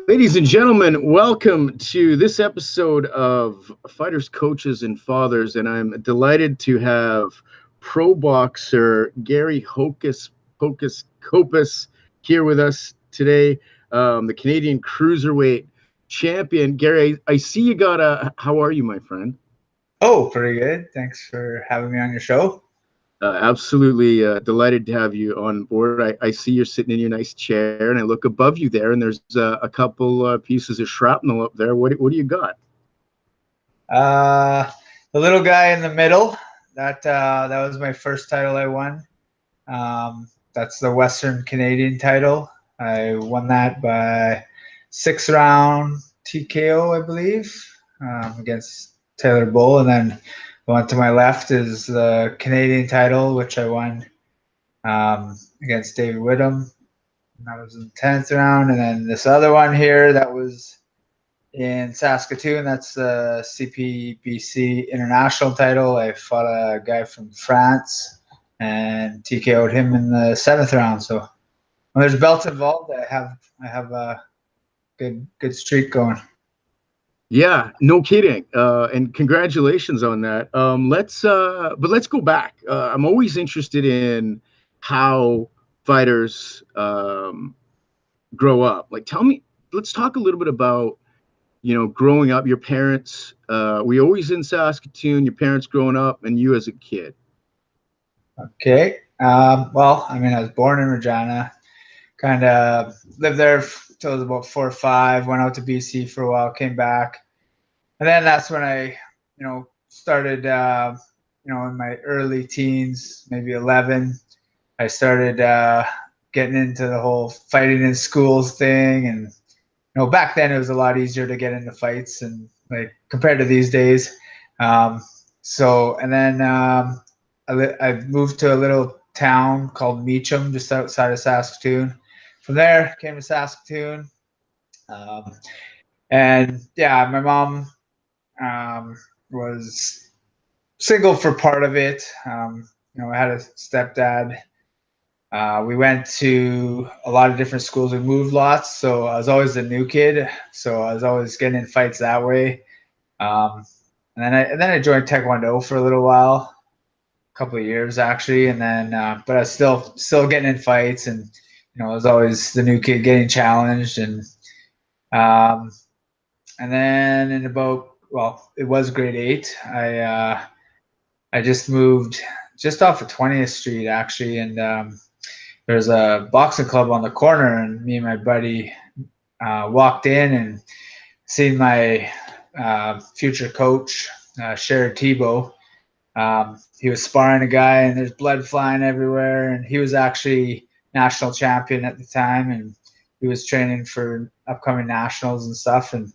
Ladies and gentlemen, welcome to this episode of Fighters, Coaches, and Fathers, and I'm delighted to have pro boxer Gary Kopas here with us today, the Canadian Cruiserweight champion. Gary, I see you got a. How are you, my friend? Oh, pretty good. Thanks for having me on your show. Absolutely delighted to have you on board. I see you're sitting in your nice chair, and I look above you there, and there's a couple pieces of shrapnel up there. What do you got? The little guy in the middle. That was my first title I won. That's the Western Canadian title. I won that by 6-round TKO, I believe, against Taylor Bull, and then the one to my left is the Canadian title, which I won against David Whittom. That was in the 10th round, and then this other one here that was in Saskatchewan. That's the CPBC international title. I fought a guy from France and TKO'd him in the 7th round. So when there's belts involved, I have a good streak going. Yeah, no kidding. And congratulations on that. Let's go back. I'm always interested in how fighters grow up. Like, let's talk a little bit about, growing up, your parents. We always in Saskatoon, your parents growing up, and you as a kid. Okay. Well, I mean, I was born in Regina, kind of lived there till I was about 4 or 5, went out to BC for a while, came back. And then that's when I, started, in my early teens, maybe 11, I started getting into the whole fighting in schools thing. And, back then it was a lot easier to get into fights and like compared to these days. And then I moved to a little town called Meacham, just outside of Saskatoon. From there, came to Saskatoon. And yeah, my mom was single for part of it. I had a stepdad. We went to a lot of different schools. We moved lots, so I was always the new kid. So I was always getting in fights that way. And then I joined Taekwondo for a little while, a couple of years actually, and then but I was still getting in fights, and I was always the new kid getting challenged, and then in about, well, it was grade 8. I just moved just off of 20th Street actually, and there's a boxing club on the corner, and me and my buddy walked in and seen my future coach, Sherrod Tebow. He was sparring a guy, and there's blood flying everywhere, and he was actually national champion at the time, and he was training for upcoming nationals and stuff, and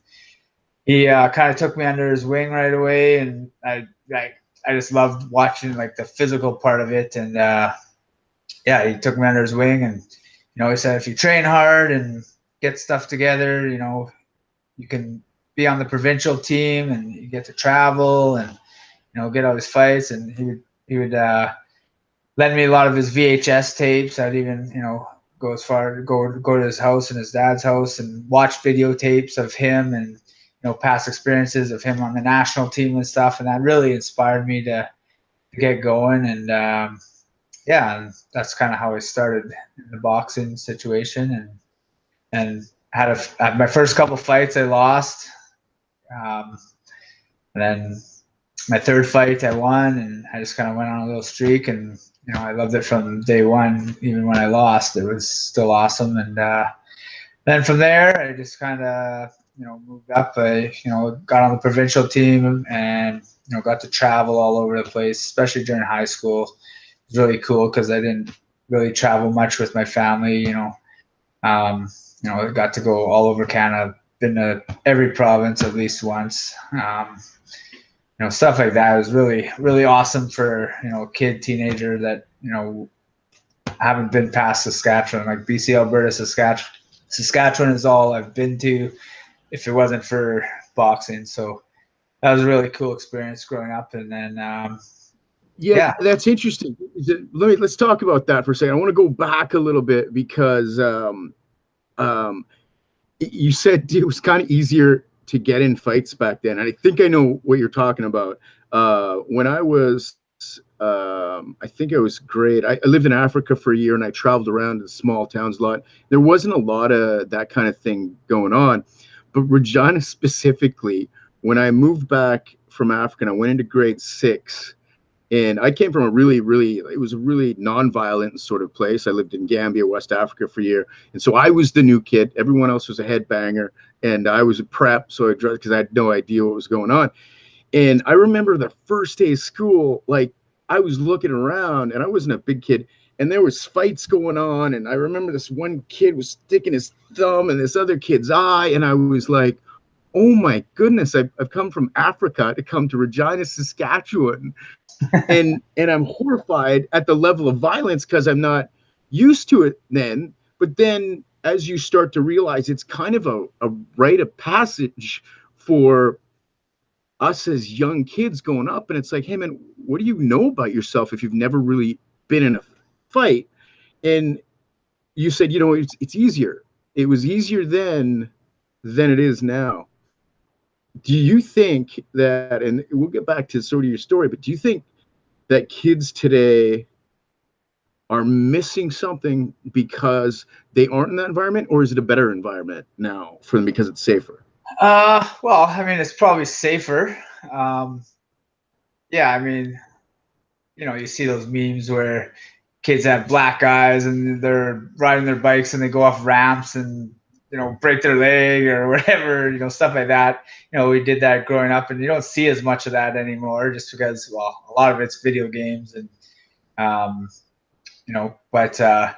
he kind of took me under his wing right away, and I just loved watching like the physical part of it, and yeah, he took me under his wing, and he said if you train hard and get stuff together, you can be on the provincial team, and you get to travel and get all these fights. And he would lend me a lot of his VHS tapes. I'd even go as far to go to his house and his dad's house and watch videotapes of him and past experiences of him on the national team and stuff. And that really inspired me to get going. And yeah, and that's kind of how I started in the boxing situation, and had my first couple fights I lost, and then my third fight I won, and I just kind of went on a little streak, and I loved it from day one. Even when I lost, it was still awesome. And then from there, I just kind of moved up. I got on the provincial team, and got to travel all over the place, especially during high school. It was really cool because I didn't really travel much with my family. I got to go all over Canada. Been to every province at least once. Stuff like that was really, really awesome for a kid, teenager that haven't been past Saskatchewan. Like BC, Alberta, Saskatchewan is all I've been to, if it wasn't for boxing. So that was a really cool experience growing up. And then yeah, that's interesting. Let's talk about that for a second. I want to go back a little bit because You said it was kind of easier to get in fights back then. And I think I know what you're talking about. When I was, I think I was grade. I lived in Africa for a year and I traveled around to small towns a lot. There wasn't a lot of that kind of thing going on. But Regina specifically, when I moved back from Africa and I went into grade 6, and I came from a it was a really non-violent sort of place. I lived in Gambia, West Africa for a year. And so I was the new kid. Everyone else was a headbanger. And I was a prep. So I dressed because I had no idea what was going on. And I remember the first day of school, like I was looking around and I wasn't a big kid. And there was fights going on. And I remember this one kid was sticking his thumb in this other kid's eye. And I was like, oh my goodness, I've come from Africa to come to Regina, Saskatchewan, and I'm horrified at the level of violence because I'm not used to it then. But then as you start to realize it's kind of a rite of passage for us as young kids going up, and it's like, hey man, what do you know about yourself if you've never really been in a fight? And you said, it's easier. It was easier then than it is now. Do you think that, and we'll get back to sort of your story, but do you think that kids today are missing something because they aren't in that environment, or is it a better environment now for them because it's safer? Well, I mean, it's probably safer. Yeah, I mean, you see those memes where kids have black eyes and they're riding their bikes and they go off ramps and break their leg or whatever, stuff like that. We did that growing up, and you don't see as much of that anymore just because, well, a lot of it's video games and, but I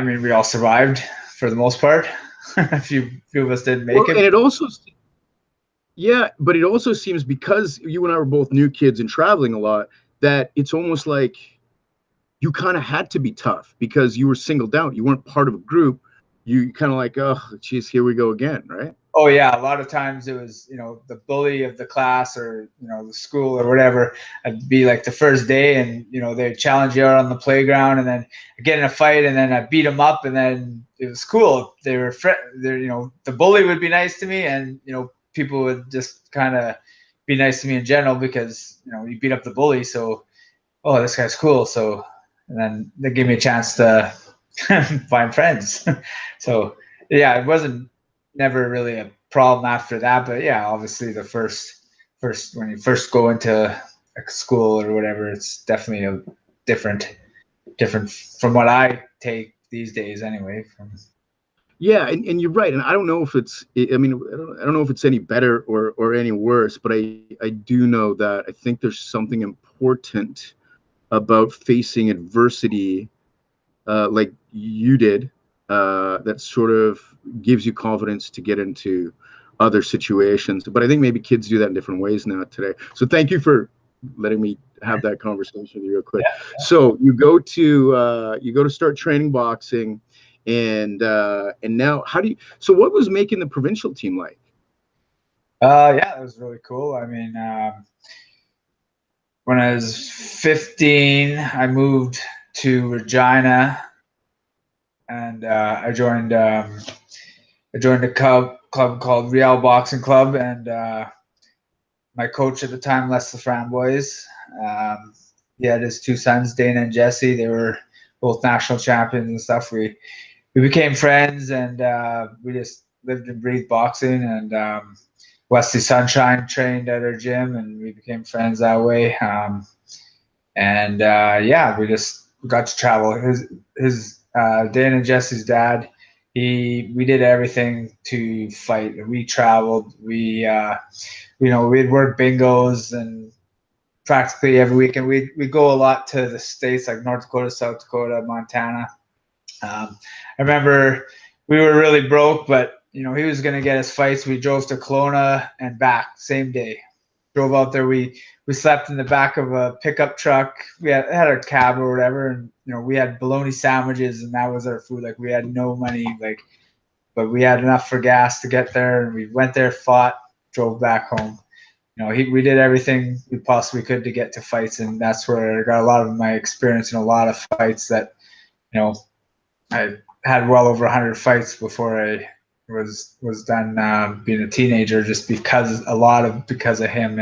mean, we all survived for the most part. A few of us didn't make it. And it also, yeah, but it also seems, because you and I were both new kids and traveling a lot, that it's almost like you kind of had to be tough because you were singled out. You weren't part of a group. You kind of like, oh, geez, here we go again, right? Oh yeah, a lot of times it was, the bully of the class or, the school or whatever. I'd be like the first day and, they'd challenge you out on the playground and then I'd get in a fight and then I'd beat them up and then it was cool. They were, the bully would be nice to me and, people would just kind of be nice to me in general because, you beat up the bully. So, oh, this guy's cool. So, and then they give me a chance to find friends. So yeah, it wasn't never really a problem after that, but yeah, obviously the first when you first go into a school or whatever, it's definitely a different from what I take these days anyway. Yeah, and you're right, and I don't know if it's, I mean, I don't know if it's any better or any worse, but I do know that I think there's something important about facing adversity, like you did, that sort of gives you confidence to get into other situations. But I think maybe kids do that in different ways now today. So thank you for letting me have that conversation real quick. Yeah. So you go to start training boxing, and now so what was making the provincial team like? Yeah, it was really cool. I mean, when I was 15, I moved to Regina, and I joined a club called Real Boxing Club, and my coach at the time, Les the Framboys, he had his two sons, Dana and Jesse. They were both national champions and stuff. We became friends, and we just lived and breathed boxing. And Wesley Sunshine trained at our gym, and we became friends that way. Yeah, we just got to travel. His Dana and Jesse's dad, we did everything to fight. We traveled. We'd work bingos and practically every weekend. We go a lot to the states like North Dakota, South Dakota, Montana. I remember we were really broke, but he was going to get us fights. We drove to Kelowna and back same day. Drove out there. We slept in the back of a pickup truck. We had our cab or whatever, and we had bologna sandwiches, and that was our food. Like, we had no money, but we had enough for gas to get there, and we went there, fought, drove back home. We did everything we possibly could to get to fights, and that's where I got a lot of my experience in a lot of fights that I had well over 100 fights before I was done being a teenager, just because of him.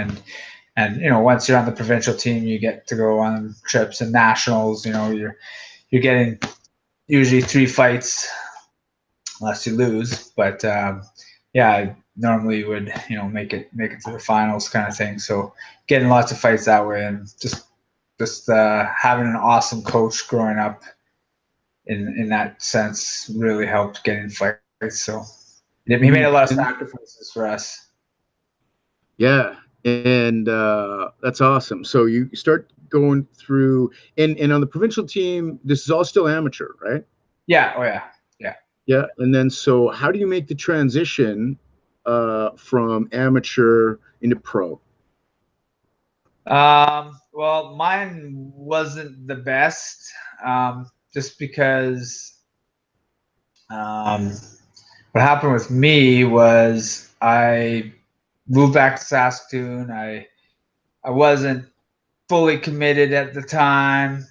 And once you're on the provincial team, you get to go on trips and nationals. You're getting usually 3 fights unless you lose, but yeah, I normally would make it to the finals kind of thing. So getting lots of fights that way, and just having an awesome coach growing up in that sense really helped getting fights. So he made a lot of sacrifices for us. Yeah, and that's awesome. So you start going through, and on the provincial team, this is all still amateur, right? Yeah. Oh yeah. Yeah. Yeah, and then so how do you make the transition from amateur into pro? Well, mine wasn't the best, just because um, what happened with me was I moved back to Saskatoon. I wasn't fully committed at the time,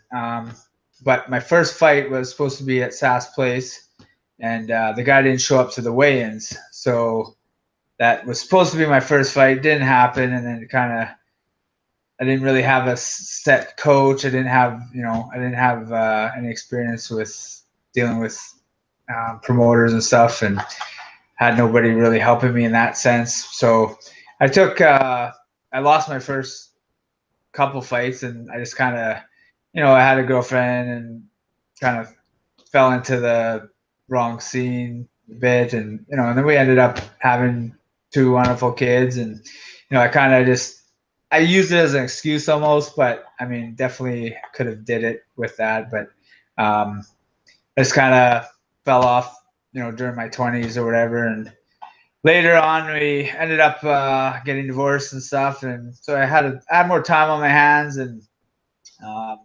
but my first fight was supposed to be at Sask Place, and the guy didn't show up to the weigh-ins, so that was supposed to be my first fight. Didn't happen, and then I didn't really have a set coach. I didn't have any experience with dealing with promoters and stuff, and had nobody really helping me in that sense. So I lost my first couple fights, and I just kind of, I had a girlfriend and kind of fell into the wrong scene a bit, and and then we ended up having 2 wonderful kids, and I used it as an excuse almost, but I mean, definitely could have did it with that, but I just kind of fell off, during my 20s or whatever, and later on we ended up getting divorced and stuff, and so I had more time on my hands, and um,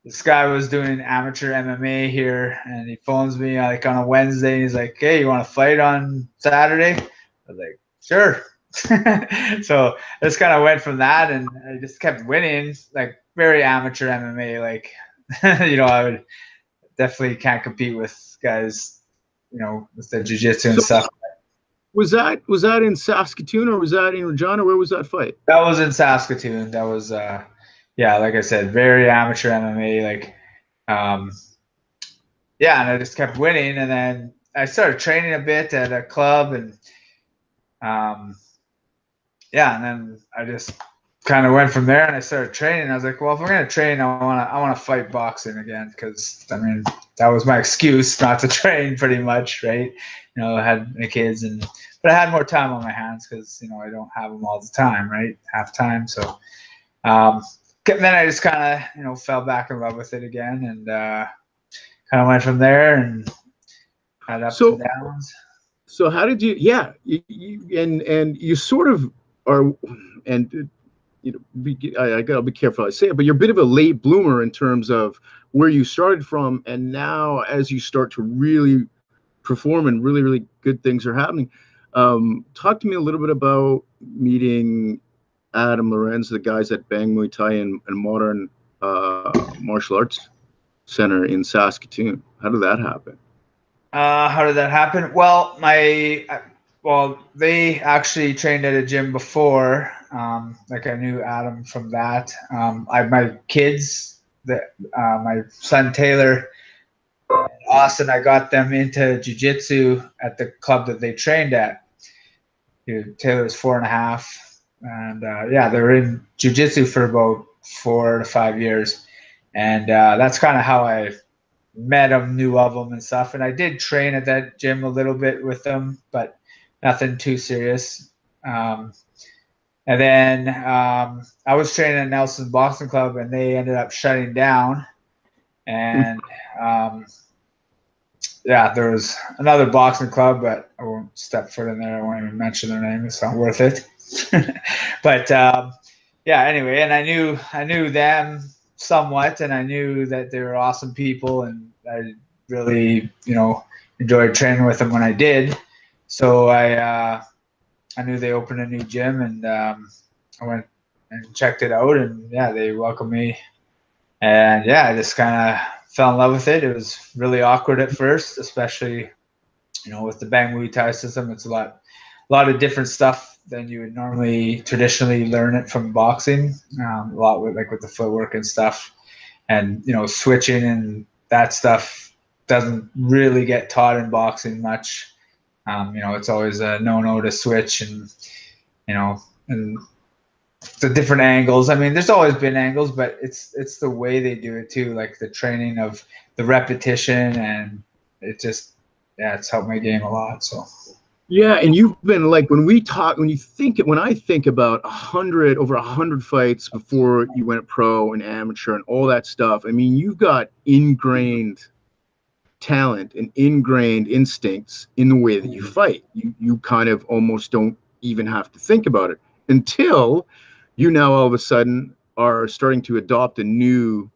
this guy was doing amateur MMA here, and he phones me like on a Wednesday, and he's like, "Hey, you want to fight on Saturday?" I was like, "Sure." So I just kind of went from that, and I just kept winning, like very amateur MMA. Like, I would definitely can't compete with guys, with the jiu-jitsu and So stuff. was that in Saskatoon or was that in Regina? Where was that fight? That was in Saskatoon. That was, yeah, like I said, very amateur MMA. Like, um, yeah, and I just kept winning, and then I started training a bit at a club, and um, yeah, and then I just kind of went from there, and I started training. I was like, well, if I'm gonna train, I want to fight boxing again, because I mean that was my excuse not to train, pretty much, right? I had my kids, but I had more time on my hands because I don't have them all the time, right? Half time, so then I just kind of fell back in love with it again, and kind of went from there, and had ups and So downs. so how did you? Yeah, and you sort of are, and I gotta be careful how I say it, but you're a bit of a late bloomer in terms of where you started from, and now as you start to really perform and really, really good things are happening. Talk to me a little bit about meeting Adam, Lorenz, the guys at Bang Muay Thai and Modern Martial Arts Center in Saskatoon. How did that happen? How did that happen? Well, they actually trained at a gym before. Like I knew Adam from that. My kids, my son Taylor, Austin, I got them into jiu-jitsu at the club that they trained at. Taylor's 4.5, and yeah, they were in jiu-jitsu for about 4 to 5 years, and that's kind of how I met them, knew of them and stuff. And I did train at that gym a little bit with them, but nothing too serious. And then I was training at Nelson Boxing Club, and they ended up shutting down. And yeah, there was another boxing club, but I won't step foot in there. I won't even mention their name. It's not worth it. But yeah, anyway, and I knew them somewhat, and I knew that they were awesome people, and I really enjoyed training with them when I did. So I knew they opened a new gym, and I went and checked it out, and yeah, they welcomed me, and yeah, I just kind of fell in love with it. It was really awkward at first, especially, with the Bang Muay Thai system. It's a lot of different stuff than you would normally traditionally learn it from boxing. A lot with the footwork and stuff, and switching and that stuff doesn't really get taught in boxing much. It's always a no to switch, and and the different angles. I mean, there's always been angles, but it's the way they do it too, like the training of the repetition, and it just, it's helped my game a lot. So Yeah, and you've been like, when I think about over 100 fights before you went pro and amateur and all that stuff. I mean, you've got ingrained talent and ingrained instincts in the way that you fight. You kind of almost don't even have to think about it until you now all of a sudden are starting to adopt a new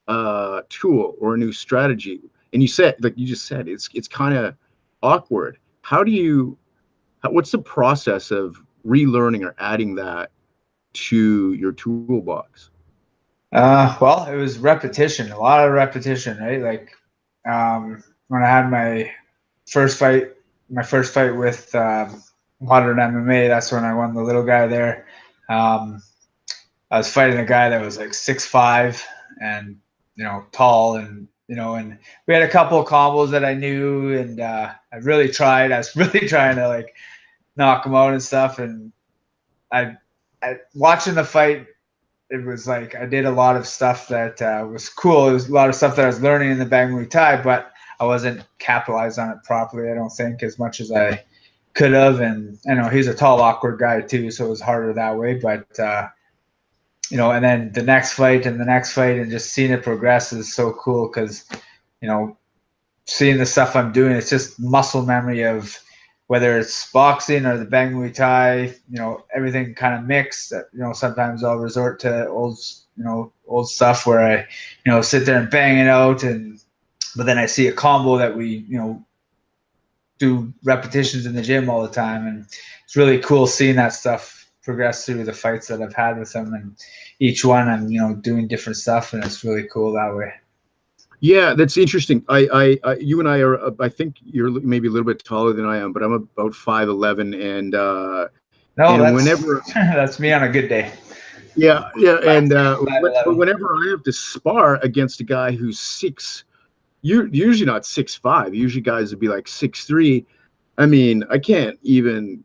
tool or a new strategy. And you said, like you just said, it's kind of awkward. What's the process of relearning or adding that to your toolbox? Well, it was repetition, a lot of repetition, right? Like, when I had my first fight with modern MMA, that's when I won the little guy there. I was fighting a guy that was like 6'5" and tall, and and we had a couple of combos that I knew, and I was really trying to like knock him out and stuff. And I watching the fight, it was like I did a lot of stuff that was cool. It was a lot of stuff that I was learning in the Bang Muay Thai, but I wasn't capitalized on it properly, I don't think, as much as I could have. And he's a tall, awkward guy too, so it was harder that way. But and then the next fight and the next fight, and just seeing it progress is so cool, because seeing the stuff I'm doing, it's just muscle memory of whether it's boxing or the Bang Muay Thai, everything kind of mixed. Sometimes I'll resort to old stuff where I, sit there and bang it out, but then I see a combo that we, do repetitions in the gym all the time, and it's really cool seeing that stuff progress through the fights that I've had with them, and each one I'm, doing different stuff, and it's really cool that way. Yeah, that's interesting. You and I are, I think you're maybe a little bit taller than I am, but I'm about 5'11", and no, and whenever that's me on a good day. Yeah, and but whenever I have to spar against a guy who's you're usually not 6'5". Usually guys would be like 6'3". I mean, I can't even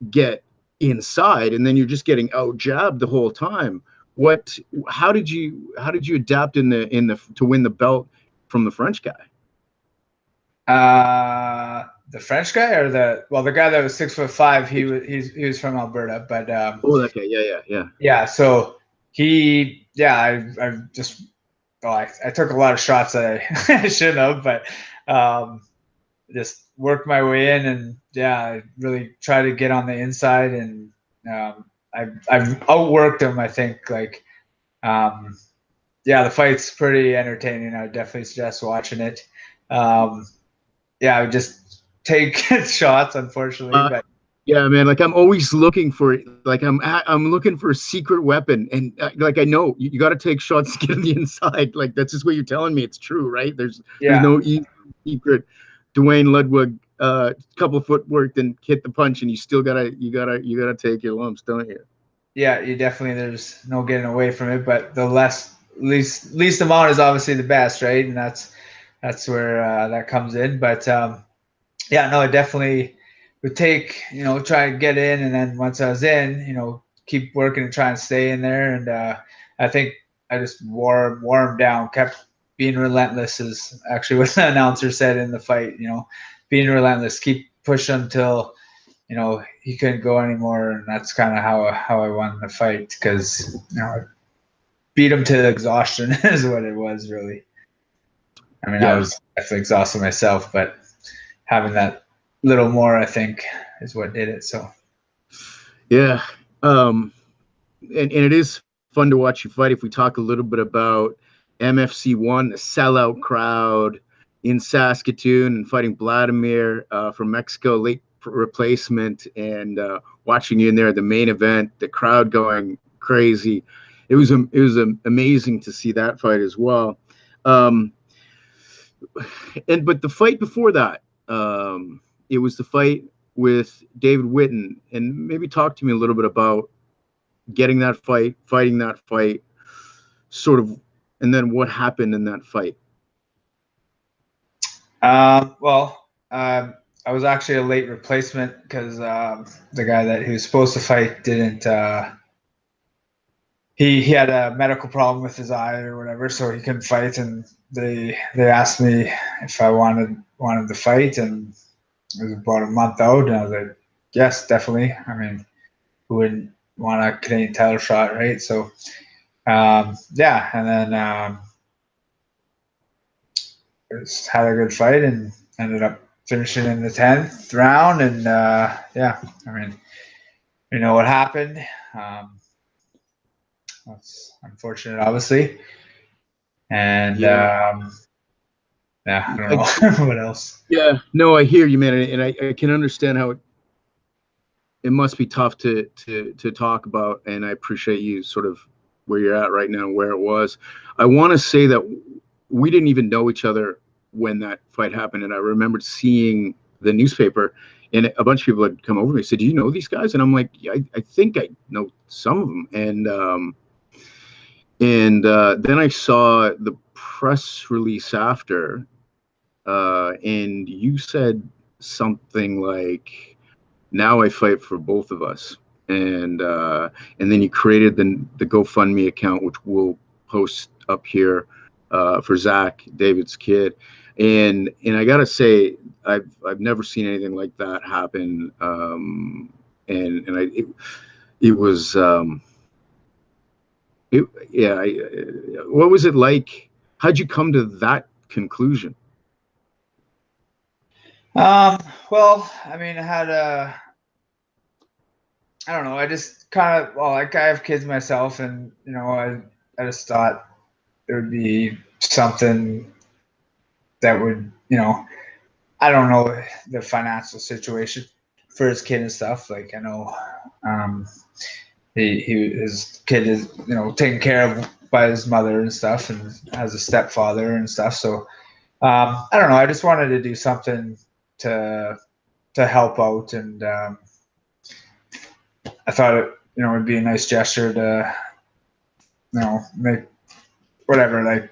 get inside, and then you're just getting out jabbed the whole time. How did you adapt to win the belt from the French guy? The French guy, or the guy that was 6'5", he was from Alberta, but okay, yeah. So I just I took a lot of shots that I shouldn't have, but just worked my way in, and I really tried to get on the inside, and I've outworked him, I think. Like, the fight's pretty entertaining. I would definitely suggest watching it. I would just take shots, unfortunately, but yeah, man. Like, I'm always looking for, like, I'm looking for a secret weapon, and like, I know you got to take shots to get on the inside. Like, that's just what you're telling me. It's true, right? There's no secret Dwayne Ludwig couple of footwork, then hit the punch, and you still gotta take your lumps, don't you? Yeah, you definitely, there's no getting away from it, but the least amount is obviously the best, right? And that's where that comes in. But I definitely would take, try to get in, and then once I was in, keep working and try and stay in there. And I think I just wore him down, kept being relentless, is actually what the announcer said in the fight. Being relentless, keep pushing until he couldn't go anymore, and that's kind of how I won the fight, because I beat him to exhaustion is what it was, really. I mean, I was definitely exhausted myself, but having that little more, I think, is what did it. So yeah, and it is fun to watch you fight. If we talk a little bit about MFC1, the sellout crowd in Saskatoon, and fighting Vladimir from Mexico, late replacement, and watching you in there, the main event, the crowd going crazy. It was amazing to see that fight as well. Um, but the fight before that, it was the fight with David Whitton, and maybe talk to me a little bit about getting that fight, fighting that fight, sort of, and then what happened in that fight. I was actually a late replacement because the guy that he was supposed to fight didn't. He had a medical problem with his eye or whatever, so he couldn't fight. And they asked me if I wanted to fight, and it was about a month out, and I was like, yes, definitely. I mean, who wouldn't want a Canadian title shot, right? So yeah, and then just had a good fight and ended up finishing in the 10th round. And yeah, I mean, you know what happened. That's unfortunate, obviously. And yeah, I don't know what else. Yeah, no, I hear you, man, and I can understand how it must be tough to talk about, and I appreciate you sort of where you're at right now, where it was. I want to say that we didn't even know each other when that fight happened, and I remembered seeing the newspaper, and a bunch of people had come over to me and said, "Do you know these guys?" And I'm like, "Yeah, I think I know some of them." And then I saw the press release after, and you said something like, "Now I fight for both of us," and then you created the GoFundMe account, which we'll post up here for Zack, David's kid, and I gotta say, I've never seen anything like that happen, it was yeah. What was it like? How'd you come to that conclusion? Well, I mean, I don't know. I just kind of, well, like I have kids myself, and you know, I just thought it would be something that would, you know, I don't know the financial situation for his kid and stuff. Like I know, his kid is, you know, taken care of by his mother and stuff, and has a stepfather and stuff. So I don't know. I just wanted to do something to help out, and I thought it, you know, it'd be a nice gesture to, you know, make whatever, like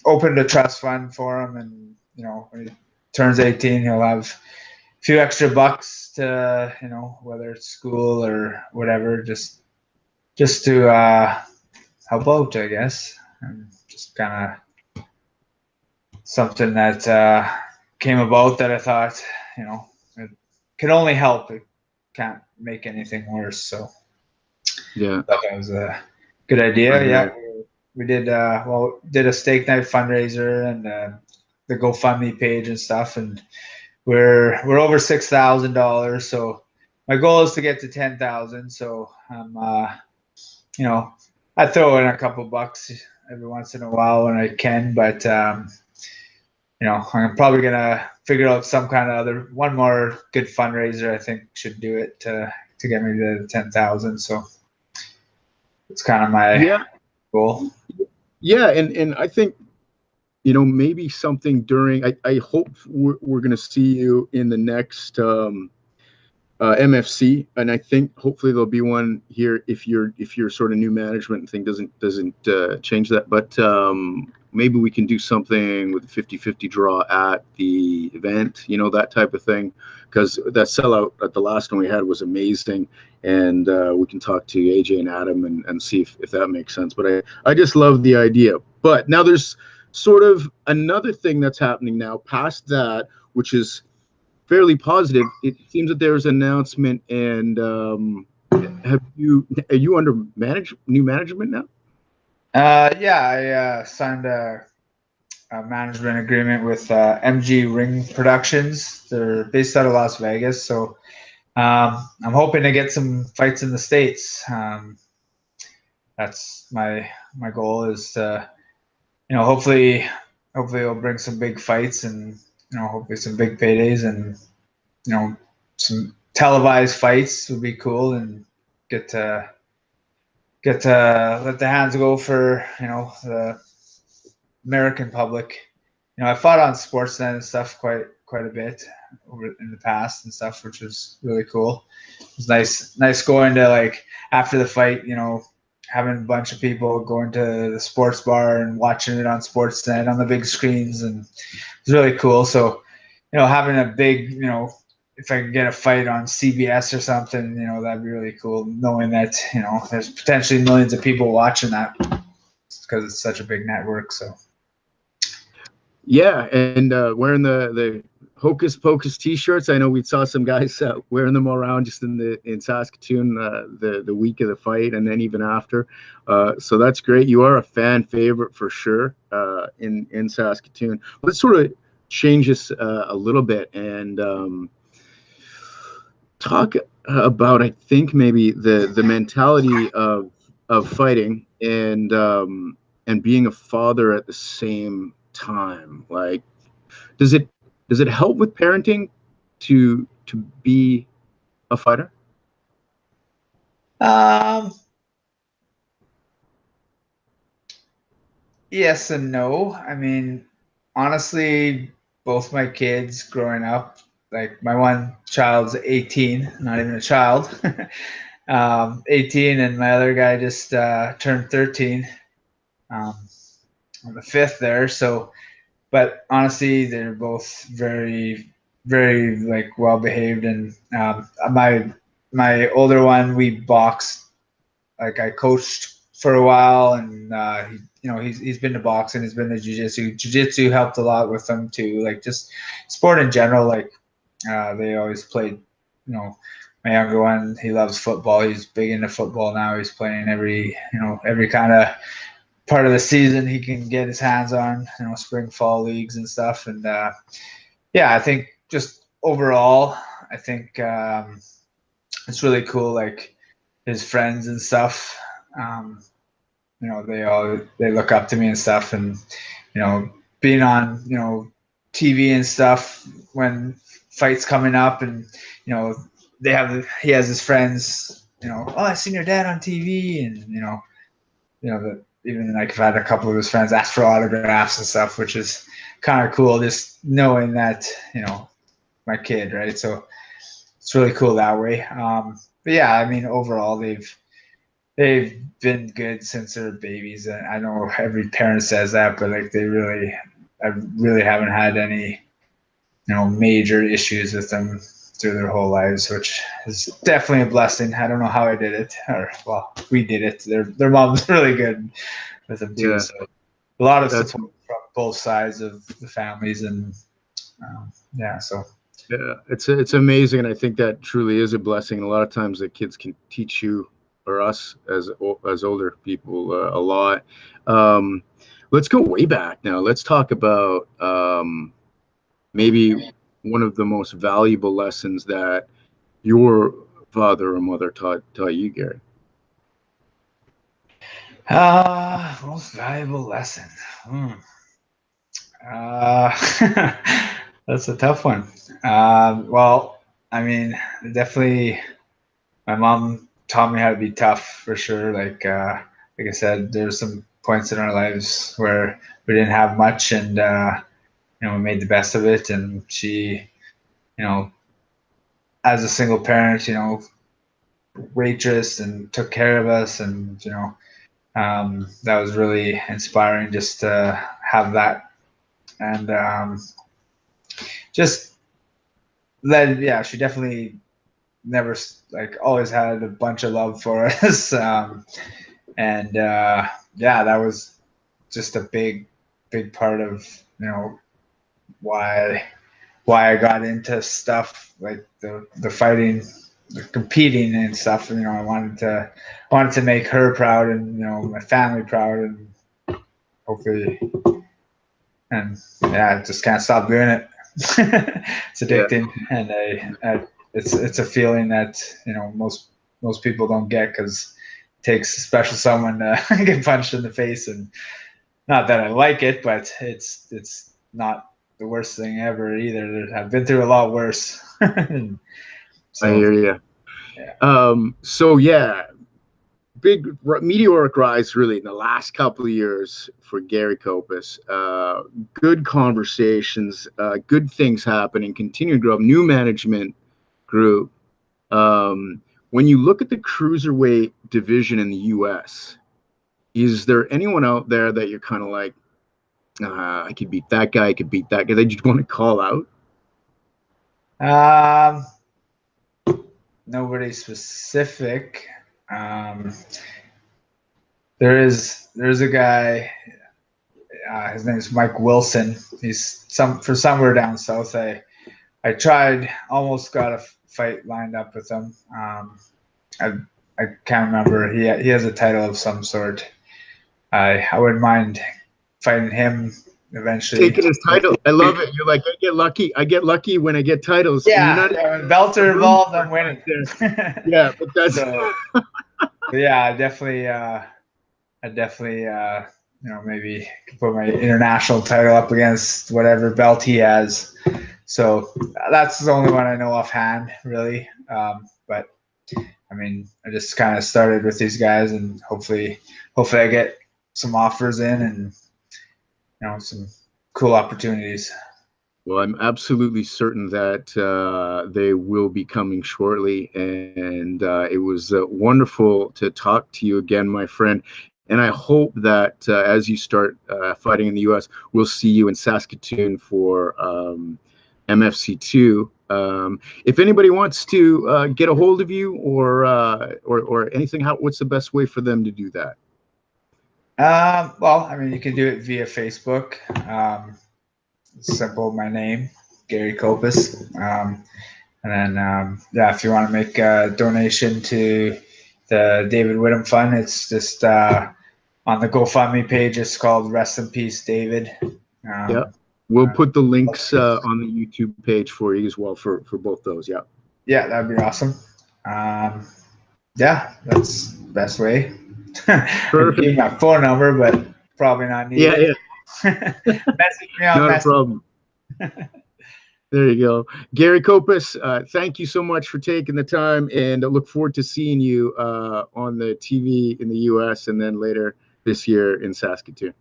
open the trust fund for him, and you know, when he turns 18, he'll have a few extra bucks to, you know, whether it's school or whatever, just to help out, I guess, and just kind of something that came about that I thought, you know, it can only help. It can't make anything worse. So Yeah, that was a good idea. Yeah, we did did a steak night fundraiser and the GoFundMe page and stuff, and we're over $6,000. So my goal is to get to 10,000. So you know, I throw in a couple bucks every once in a while when I can, but you know, I'm probably gonna figure out some kind of one more good fundraiser. I think should do it to get me to 10,000. So it's kind of my goal. Yeah, and I think, you know, maybe something during. I hope we're going to see you in the next MFC, and I think hopefully there'll be one here if your sort of new management thing doesn't change that. But maybe we can do something with a 50-50 draw at the event, you know, that type of thing, because that sellout at the last one we had was amazing, and we can talk to AJ and Adam and see if that makes sense. But I just love the idea. But now there's sort of another thing that's happening now past that, which is fairly positive. It seems that there's an announcement, and are you under new management now? Yeah, I signed a management agreement with MG Ring Productions. They're based out of Las Vegas, so I'm hoping to get some fights in the States. That's my goal, is to, you know, hopefully it'll bring some big fights, and you know, hopefully some big paydays, and you know, some televised fights would be cool, and get to let the hands go for, you know, American public. I fought on Sportsnet and stuff quite a bit over in the past and stuff, which was really cool. It was nice going to, like, after the fight, having a bunch of people going to the sports bar and watching it on Sportsnet on the big screens, and it was really cool. So, having a big, if I could get a fight on CBS or something, that'd be really cool. Knowing that, there's potentially millions of people watching that because it's such a big network. So. Yeah, and wearing the Hocus Pocus T-shirts. I know we saw some guys wearing them around just in Saskatoon the week of the fight, and then even after. So that's great. You are a fan favorite for sure in Saskatoon. Let's sort of change this a little bit and talk about, I think, maybe the mentality of fighting and being a father at the same time. Like, does it help with parenting to be a fighter? Yes and no. I mean, honestly, both my kids growing up, like, my one child's 18, not even a child, 18, and my other guy just turned 13 on the 5th there. So, but honestly, they're both very, very, like, well behaved. And my older one, we boxed. Like, I coached for a while, and he's been to boxing, he's been to jiu-jitsu. Jiu-jitsu helped a lot with them too, like, just sport in general. Like, they always played. My younger one, he loves football. He's big into football now. He's playing every kind of part of the season he can get his hands on, spring, fall leagues and stuff. And yeah, I think just overall, I think it's really cool. Like, his friends and stuff, they look up to me and stuff. And being on TV and stuff when fights coming up, and he has his friends, oh, I seen your dad on TV. And even, like, I've had a couple of his friends ask for autographs and stuff, which is kind of cool, just knowing that my kid, right? So it's really cool that way. But yeah, I mean, overall, they've been good since they're babies. And I know every parent says that, but, like, I really haven't had any, major issues with them through their whole lives, which is definitely a blessing. I don't know how I did it, or, well, we did it. Their mom's really good with them too. Yeah, so a lot of support from both sides of the families, and yeah, so. Yeah, it's amazing, and I think that truly is a blessing. A lot of times, the kids can teach you or us as older people a lot. Let's go way back now. Let's talk about maybe one of the most valuable lessons that your father or mother taught you, Gary. Most valuable lesson. That's a tough one. Well, I mean, definitely, my mom taught me how to be tough, for sure. Like I said, there's some points in our lives where we didn't have much, and we made the best of it. And she, as a single parent, waitress and took care of us, and that was really inspiring, just to have that. And just led, yeah, she definitely never, like, always had a bunch of love for us. And yeah, that was just a big part of why I got into stuff like the fighting, the competing and stuff. I wanted to make her proud, and my family proud, and hopefully, and yeah, I just can't stop doing it. It's addicting. Yeah. And it's a feeling that most people don't get, because it takes a special someone to get punched in the face. And not that I like it, but it's not the worst thing ever either. I've been through a lot worse. So, I hear you. Yeah. So yeah, big meteoric rise really in the last couple of years for Gary Kopas. Good conversations, good things happening, continuing to grow up, new management group. When you look at the cruiserweight division in the U.S., is there anyone out there that you're kind of like, I could beat that guy, I could beat that guy, that you want to call out? Nobody specific. There's a guy. His name is Mike Wilson. He's for somewhere down south. I tried, almost got a fight lined up with him. I can't remember. He has a title of some sort. I wouldn't mind fighting him eventually. Taking his title. I love it. You're like, I get lucky. I get lucky when I get titles. Yeah, when belts are involved, I'm winning. Yeah, but that's yeah, I definitely maybe put my international title up against whatever belt he has. So that's the only one I know offhand, really. But I mean, I just kind of started with these guys, and hopefully I get some offers in, and some cool opportunities. Well, I'm absolutely certain that they will be coming shortly, and it was wonderful to talk to you again, my friend. And I hope that as you start fighting in the U.S., we'll see you in Saskatoon for MFC2. If anybody wants to get a hold of you or anything, what's the best way for them to do that? Well, I mean, you can do it via Facebook. Simple, my name, Gary Kopas. And then, if you want to make a donation to the David Whittom Fund, it's just on the GoFundMe page. It's called Rest in Peace, David. Yeah, we'll put the links on the YouTube page for you as well for both those. Yeah. Yeah, that'd be awesome. Yeah, that's the best way. Perfect. Give my phone number, but probably not needed. Yeah. Message me on Not a problem. There you go. Gary Kopas, thank you so much for taking the time, and I look forward to seeing you on the TV in the U.S. and then later this year in Saskatoon.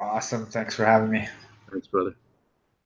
Awesome. Thanks for having me. Thanks, brother.